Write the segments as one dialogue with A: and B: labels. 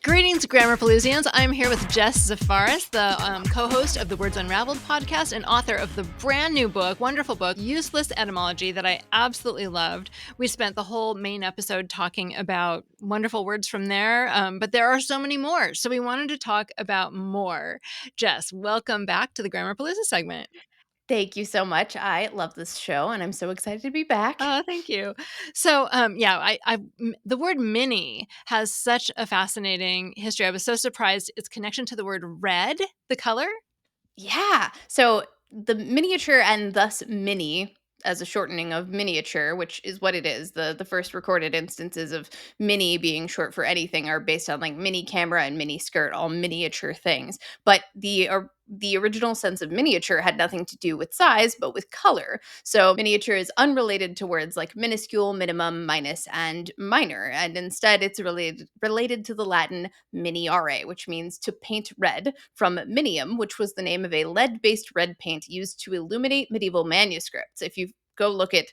A: Greetings, Grammarpaloozians. I'm here with Jess Zafarris, the co-host of the Words Unraveled podcast and author of the brand new book, wonderful book, Useless Etymology, that I absolutely loved. We spent the whole main episode talking about wonderful words from there, but there are so many more. So we wanted to talk about more. Jess, welcome back to the Grammarpalooza segment.
B: Thank you so much. I love this show, and I'm so excited to be back.
A: Oh, thank you. So, the word mini has such a fascinating history. I was so surprised its connection to the word red, the color.
B: Yeah. So the miniature and thus mini as a shortening of miniature, which is what it is. The first recorded instances of mini being short for anything are based on like mini camera and mini skirt, all miniature things. But the original sense of miniature had nothing to do with size, but with color. So miniature is unrelated to words like minuscule, minimum, minus, and minor, and instead it's related to the Latin miniare, which means to paint red, from minium, which was the name of a lead-based red paint used to illuminate medieval manuscripts. If you go look at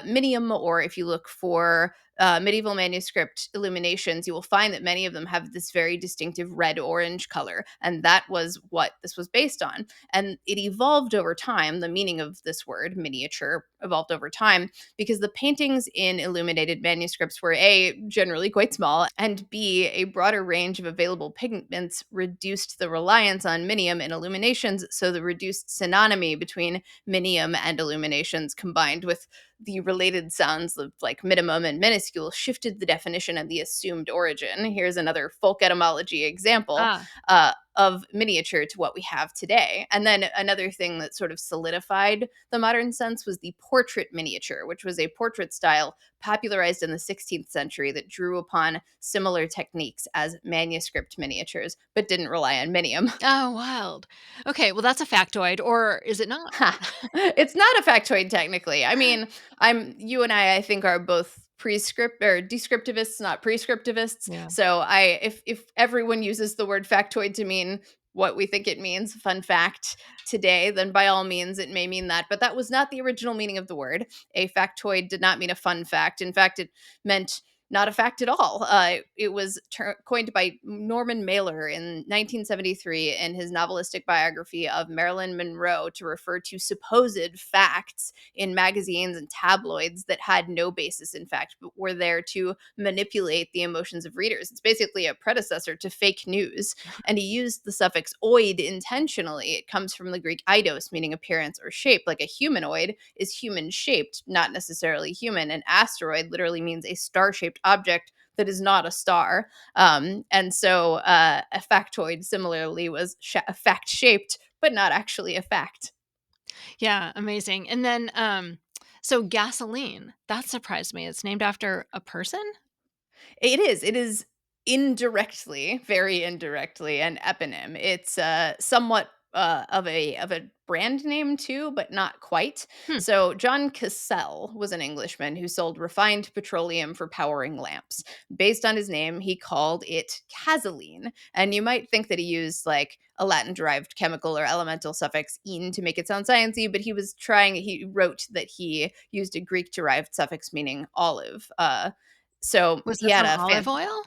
B: minium, or if you look for medieval manuscript illuminations, you will find that many of them have this very distinctive red-orange color, and that was what this was based on. And it evolved over time. The meaning of this word, miniature, evolved over time because the paintings in illuminated manuscripts were A, generally quite small, and B, a broader range of available pigments reduced the reliance on minium in illuminations, so the reduced synonymy between minium and illuminations combined with the related sounds of like minimum and minuscule shifted the definition and the assumed origin. Here's another folk etymology example
A: Ah,
B: of miniature to what we have today. And then another thing that sort of solidified the modern sense was the portrait miniature, which was a portrait style popularized in the 16th century that drew upon similar techniques as manuscript miniatures, but didn't rely on minium.
A: oh, wild. Okay, well, that's a factoid, or is it not?
B: Ha! It's not a factoid technically. I mean, I'm you and I think are both prescript or descriptivists, not prescriptivists.
A: Yeah.
B: So if everyone uses the word factoid to mean what we think it means, fun fact today, then by all means it may mean that. But that was not the original meaning of the word. A factoid did not mean a fun fact. In fact, it meant not a fact at all. It was coined by Norman Mailer in 1973 in his novelistic biography of Marilyn Monroe to refer to supposed facts in magazines and tabloids that had no basis in fact, but were there to manipulate the emotions of readers. It's basically a predecessor to fake news. And he used the suffix oid intentionally. It comes from the Greek eidos, meaning appearance or shape, like a humanoid is human shaped, not necessarily human. An asteroid literally means a star shaped object that is not a star. A factoid similarly was a fact shaped, but not actually a fact.
A: Yeah, amazing. And then, so gasoline, that surprised me. It's named after a person?
B: It is indirectly, very indirectly, an eponym. It's somewhat of a brand name too, but not quite.
A: Hmm.
B: So John Cassell was an Englishman who sold refined petroleum for powering lamps. Based on his name, he called it cazoline, and you might think that he used like a Latin-derived chemical or elemental suffix "ine" to make it sound sciencey, but he wrote that he used a Greek-derived suffix meaning olive. So
A: Was
B: he
A: it
B: had
A: from
B: a
A: olive oil?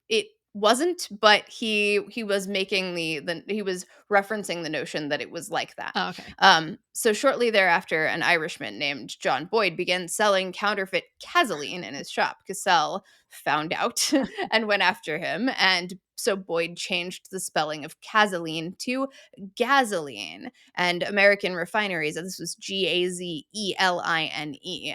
B: it wasn't, but he was making the he was referencing the notion that it was like that.
A: Oh, okay.
B: So shortly thereafter, an Irishman named John Boyd began selling counterfeit cazoline in his shop. Cassell found out and went after him, and so Boyd changed the spelling of cazoline to gasoline. And American refineries, and this was Gazeline,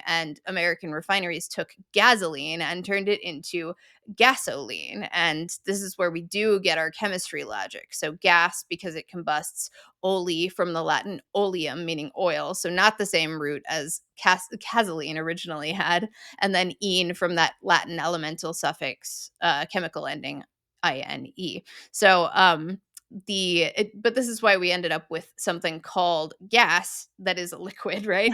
B: and American refineries took gasoline and turned it into gasoline. And this is where we do get our chemistry logic. So gas, because it combusts, oli from the Latin oleum, meaning oil. So not the same root as gasoline originally had. And then ine from that Latin elemental suffix, chemical ending ine. So but this is why we ended up with something called gas that is a liquid, right?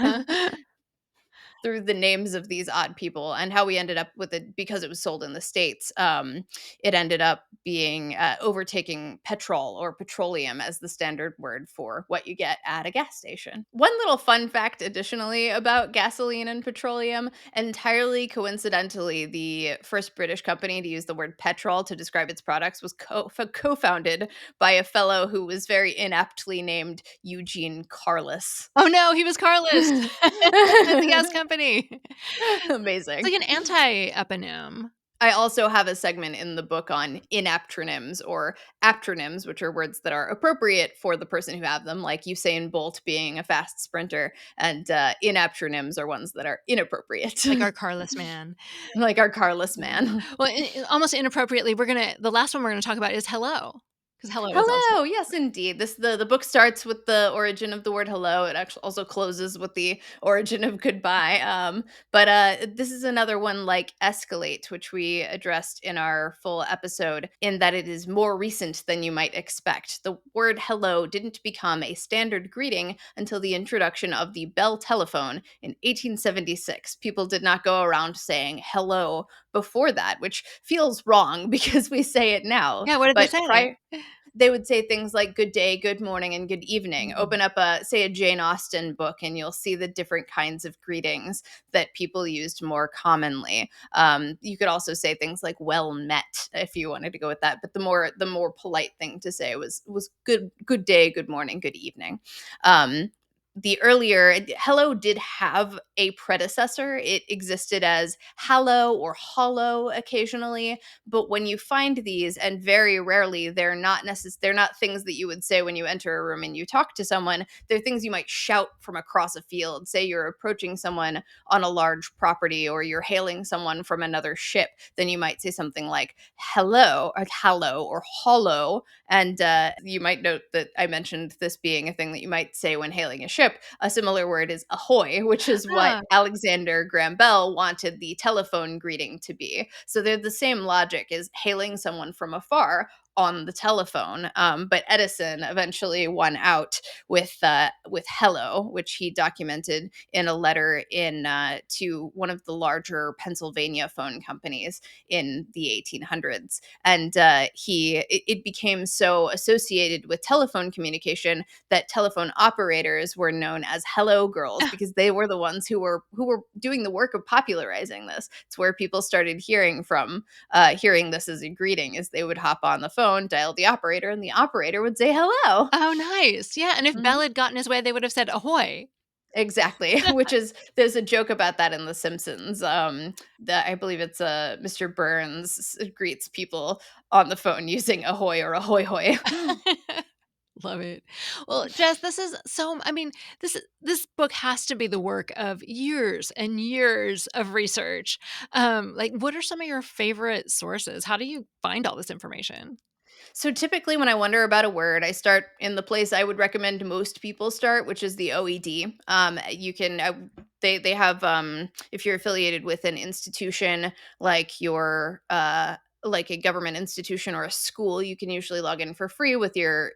B: through the names of these odd people and how we ended up with it because it was sold in the States. It ended up being overtaking petrol or petroleum as the standard word for what you get at a gas station. One little fun fact, additionally, about gasoline and petroleum: entirely coincidentally, the first British company to use the word petrol to describe its products was co-founded by a fellow who was very inaptly named Eugene Carless.
A: Oh no, he was Carlos at the gas company. It's
B: Amazing.
A: like an anti-eponym.
B: I also have a segment in the book on inaptronyms or aptronyms, which are words that are appropriate for the person who have them, like Usain Bolt being a fast sprinter, and inaptronyms are ones that are inappropriate,
A: Like our Carless man.
B: like our Carless
A: Yeah.
B: man.
A: Well, almost inappropriately, the last one we're gonna talk about is hello, because hello is also
B: Hello. Yes, indeed. The book starts with the origin of the word hello. It actually also closes with the origin of goodbye. But this is another one like escalate, which we addressed in our full episode, in that it is more recent than you might expect. The word hello didn't become a standard greeting until the introduction of the Bell telephone in 1876. People did not go around saying hello before that, which feels wrong because we say it now.
A: Yeah, what did they
B: But
A: say?
B: prior they would say things like good day, good morning, and good evening.
A: Mm.
B: Open up a Jane Austen book, and you'll see the different kinds of greetings that people used more commonly. You could also say things like "well met" if you wanted to go with that, but the more polite thing to say was good day, good morning, good evening. The earlier hello did have a predecessor. It existed as hallow or hollow occasionally, but when you find these, and very rarely, they're not things that you would say when you enter a room and you talk to someone. They're things you might shout from across a field. Say you're approaching someone on a large property, or you're hailing someone from another ship, then you might say something like hello or hallow or hollow. And you might note that I mentioned this being a thing that you might say when hailing a ship. A similar word is ahoy, which is what
A: Ah,
B: Alexander Graham Bell wanted the telephone greeting to be. So they're the same logic as hailing someone from afar on the telephone. But Edison eventually won out with hello, which he documented in a letter in to one of the larger Pennsylvania phone companies in the 1800s. And it became so associated with telephone communication that telephone operators were known as hello girls, because they were the ones who were doing the work of popularizing this. It's where people started hearing this as a greeting, as they would hop on the phone, dial the operator, and the operator would say hello.
A: oh, nice. Yeah, and if
B: Mhm.
A: Belle had gotten his way, they would have said ahoy.
B: Exactly. Which is, there's a joke about that in The Simpsons. That I believe it's Mr. Burns greets people on the phone using ahoy or ahoy hoy.
A: Love it. Well, Jess, this is so I mean, this book has to be the work of years and years of research. Like, what are some of your favorite sources? How do you find all this information?
B: So typically, when I wonder about a word, I start in the place I would recommend most people start, which is the OED. You can they have if you're affiliated with an institution like like a government institution or a school, you can usually log in for free with your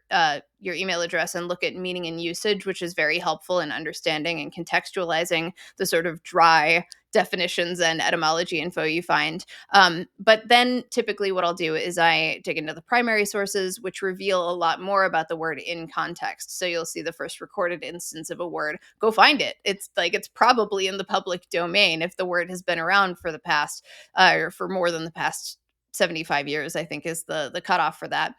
B: email address and look at meaning and usage, which is very helpful in understanding and contextualizing the sort of dry definitions and etymology info you find. But then typically what I'll do is I dig into the primary sources, which reveal a lot more about the word in context. So you'll see the first recorded instance of a word. Go find it. It's probably in the public domain if the word has been around for the past or for more than the past 75 years, I think, is the cutoff for that.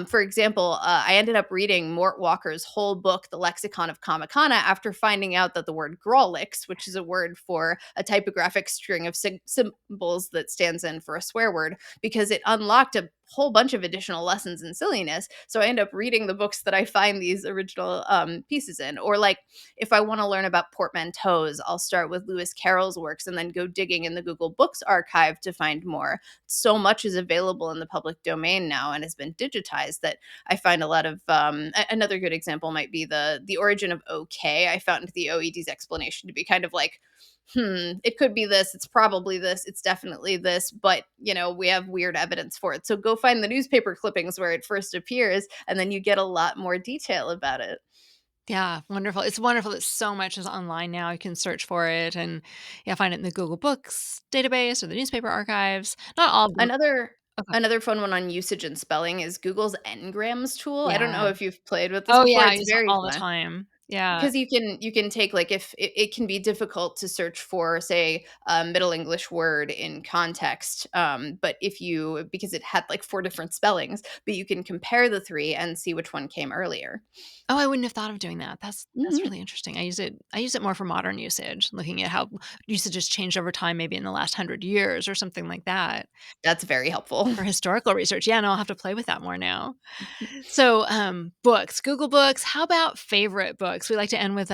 B: For example, I ended up reading Mort Walker's whole book, The Lexicon of Kamakana, after finding out that the word grawlix, which is a word for a typographic string of symbols that stands in for a swear word, because it unlocked a whole bunch of additional lessons in silliness. So I end up reading the books that I find these original pieces in. Or like if I want to learn about portmanteaus, I'll start with Lewis Carroll's works and then go digging in the Google Books archive to find more. So much is available in the public domain now and has been digitized that I find a lot of another good example might be the origin of okay. I found the OED's explanation to be kind of like, it could be this, it's probably this, it's definitely this, but we have weird evidence for it. So go find the newspaper clippings where it first appears, and then you get a lot more detail about it.
A: Yeah, wonderful. It's wonderful that so much is online now. You can search for it and yeah, find it in the Google Books database or the newspaper archives. Not all books.
B: Another
A: Okay.
B: another fun one on usage and spelling is Google's Ngrams tool. I don't know
A: Yeah.
B: if you've played with this
A: Oh
B: before.
A: yeah, I
B: It's
A: use it
B: very
A: all the
B: fun.
A: time. Yeah.
B: Because you can take, like, if it can be difficult to search for, say, a Middle English word in context, but if you because it had, like, 4 different spellings, but you can compare the 3 and see which one came earlier.
A: Oh, I wouldn't have thought of doing that. That's
B: Mhm.
A: really interesting. I use it more for modern usage, looking at how usage has changed over time, maybe in the last 100 years or something like that.
B: That's very helpful.
A: For historical research. Yeah, no, I'll have to play with that more now. So, books, Google Books. How about favorite books? We like to end with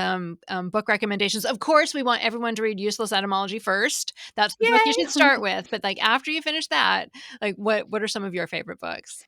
A: book recommendations. Of course, we want everyone to read Useless Etymology first. That's the book you should
B: Yay!
A: start with. But like after you finish that, like what are some of your favorite books?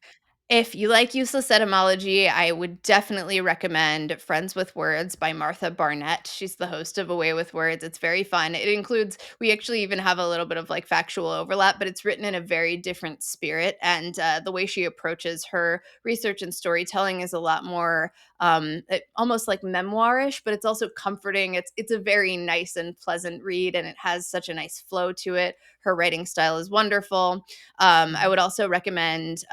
B: If you like useless etymology, I would definitely recommend Friends with Words by Martha Barnett. She's the host of Away with Words. It's very fun. It includes, we actually even have a little bit of like factual overlap, but it's written in a very different spirit. And the way she approaches her research and storytelling is a lot more almost like memoirish, but it's also comforting. It's a very nice and pleasant read, and it has such a nice flow to it. Her writing style is wonderful. I
A: Mm.
B: would also recommend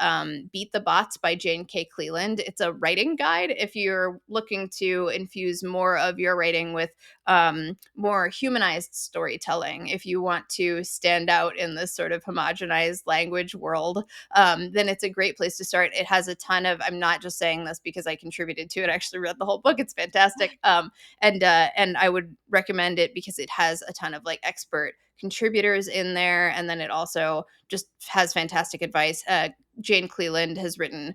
B: Beat the Bots by Jane K. Cleland. It's a writing guide if you're looking to infuse more of your writing with more humanized storytelling. If you want to stand out in this sort of homogenized language world, then it's a great place to start. It has a ton of, I'm not just saying this because I contributed to it, I actually read the whole book. It's fantastic. And I would recommend it because it has a ton of like expert contributors in there, and then it also just has fantastic advice. Jane Cleland has written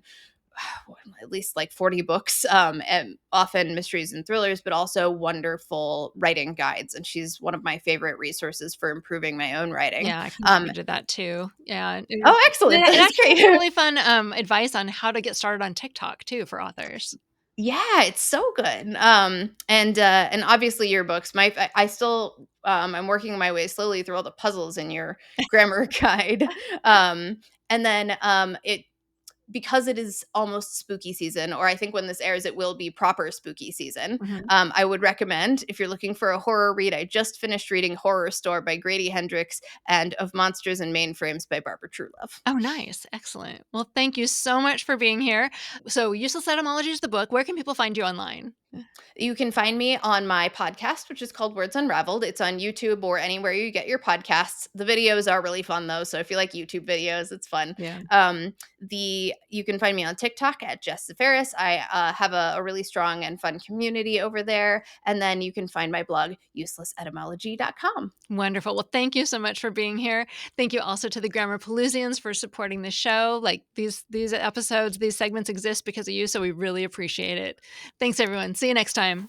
B: at least like 40 books, and often mysteries and thrillers, but also wonderful writing guides. And she's one of my favorite resources for improving my own writing.
A: Yeah, I
B: Um,
A: contributed that too. Yeah,
B: oh, excellent.
A: it
B: That's
A: actually has some
B: great.
A: really fun advice on how to get started on TikTok too for authors.
B: Yeah, it's so good. And obviously your books. I still I'm working my way slowly through all the puzzles in your grammar guide. Um, and then it because it is almost spooky season, or I think when this airs, it will be proper spooky season.
A: Mhm.
B: I would recommend, if you're looking for a horror read, I just finished reading Horror Store by Grady Hendrix and Of Monsters and Mainframes by Barbara Truelove.
A: Oh, nice. Excellent. Well, thank you so much for being here. So, Useless Etymology is the book. Where can people find you online?
B: You can find me on my podcast, which is called Words Unraveled. It's on YouTube or anywhere you get your podcasts. The videos are really fun though, so if you like YouTube videos, it's fun.
A: Yeah.
B: The You can find me on TikTok at Jess Zafarris. I have a really strong and fun community over there, and then you can find my blog uselessetymology.com.
A: Wonderful. Well, thank you so much for being here. Thank you also to the Grammarpaloozians for supporting the show. Like these episodes, these segments exist because of you, so we really appreciate it. Thanks everyone. See you next time.